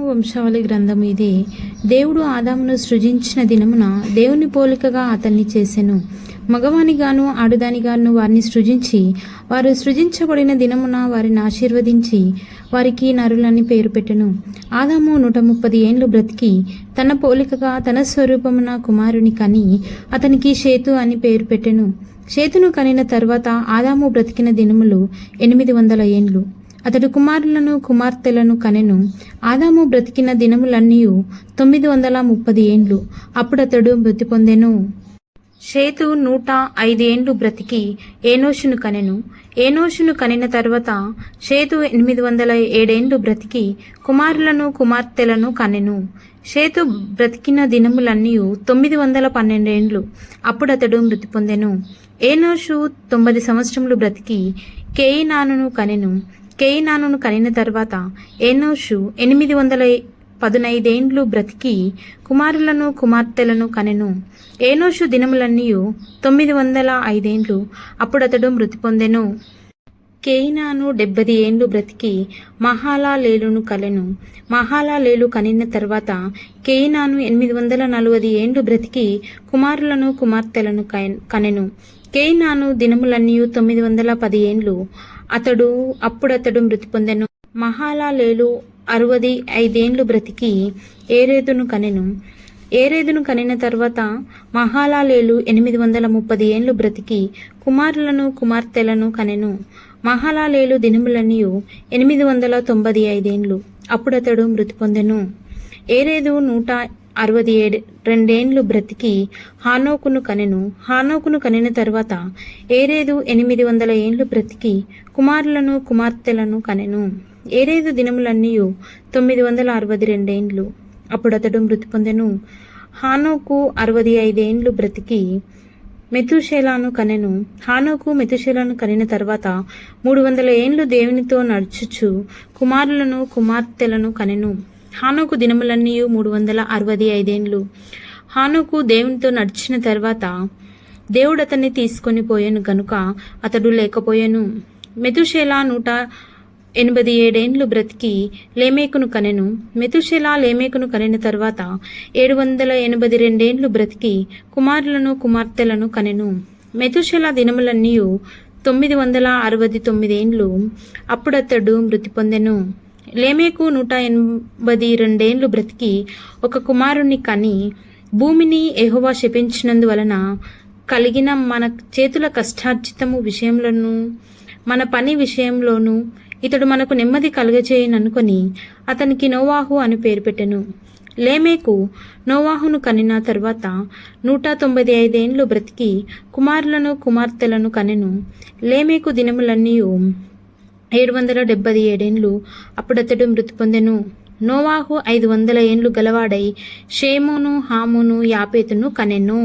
వంశావళి గ్రంథము ఇది. దేవుడు ఆదామును సృజించిన దినమున దేవుని పోలికగా అతన్ని చేసెను. మగవానిగాను ఆడుదానిగాను వారిని సృజించి, వారు సృజించబడిన దినమున వారిని ఆశీర్వదించి వారికి నరులని పేరు పెట్టెను. ఆదాము 130 ఏండ్లు బ్రతికి తన పోలికగా తన స్వరూపమున కుమారుని కని అతనికి షేతు అని పేరు పెట్టెను. షేతును కనిన తర్వాత ఆదాము బ్రతికిన దినములు 800 ఏండ్లు. అతడు కుమారులను కుమార్తెలను కనెను. ఆదాము బ్రతికిన దినములన్నీ 930 ఏండ్లు. అప్పుడతడు మృతి పొందెను. షేతు 105 ఏండ్లు బ్రతికి ఏనోషును కనెను. ఏనోషును కనిన తర్వాత షేతు 807 ఏండ్లు బ్రతికి కుమారులను కుమార్తెలను కనెను. షేతు బ్రతికిన దినములన్నీ 912 ఏండ్లు. అప్పుడతడు మృతి పొందెను. ఏనోషు 90 సంవత్సరములు బ్రతికి కేయినానును కనెను. కేయినానును కనిన తర్వాత ఏనోషు 815 ఏండ్లు బ్రతికి కుమారులను కుమార్తెలను కనెను. ఏనోషు దినములన్నీ 905 ఏండ్లు. అప్పుడతడు మృతి పొందెను. కేయినాను 70 ఏండ్లు బ్రతికి మహాలలేలును కలెను. మహాలలేలు కనిన తర్వాత కేయినాను 840 ఏండ్లు బ్రతికి కుమారులను కుమార్తెలను కనెను. కేయినాను దినములన్నీ 910 ఏండ్లు. అప్పుడతడు మృతి పొందెను. మహాలలేలు 65 ఏండ్లు బ్రతికి ఏరేదును కనెను. ఏరేదును కనిన తర్వాత మహాలలేలు 830 ఏండ్లు బ్రతికి కుమారులను కుమార్తెలను కనెను. మహాలలేలు దినములన్నీ 895 ఏండ్లు. అప్పుడతడు మృతి పొందెను. ఏరేదు 162 ఏండ్లు బ్రతికి హానోకును కనెను. హానోకును కనిన తర్వాత ఏరేదు 800 ఏండ్లు బ్రతికి కుమారులను కుమార్తెలను కనెను. ఏరేదు దినములన్నీ 962 ఏండ్లు. అప్పుడతడు మృతి పొందెను. హానోకు 65 ఏండ్లు బ్రతికి మెతుషేలాను కనెను. హానోకు మెతుషేలాను కనిన తర్వాత 300 ఏండ్లు దేవునితో నడుచుచు కుమారులను కుమార్తెలను కనెను. హానోకు దినములన్నీ 365 ఏండ్లు. హానోకు దేవునితో నడిచిన తర్వాత దేవుడు అతన్ని తీసుకొని పోయాను గనుక అతడు లేకపోయాను. మెతుషేలా 187 ఏండ్లు బ్రతికి లేమేకును కనెను. మెతుషేలా లేమేకును కనిన తర్వాత 782 ఏండ్లు బ్రతికి కుమారులను కుమార్తెలను కనెను. మెతుషేలా దినములన్నీ 969 ఏండ్లు. అప్పుడతడు మృతి పొందెను. లేమేకు 182 ఏండ్లు బ్రతికి ఒక కుమారుని కని భూమిని యెహోవా శపించినందువలన కలిగిన మన చేతుల కష్టార్జితము విషయంలోనూ మన పని విషయంలోనూ ఇతడు మనకు నెమ్మది కలుగచేయననుకొని అతనికి నోవాహు అని పేరు పెట్టెను. లేమేకు నోవాహును కనిన తర్వాత 195 ఏండ్లు బ్రతికి కుమారులను కుమార్తెలను కనెను. లేమేకు దినములన్నీ 777 ఏండ్లు. అప్పుడతడు మృతి పొందెను. నోవాహు 500 ఏండ్లు గలవాడై షేమును హామును యాపేతును కనెను.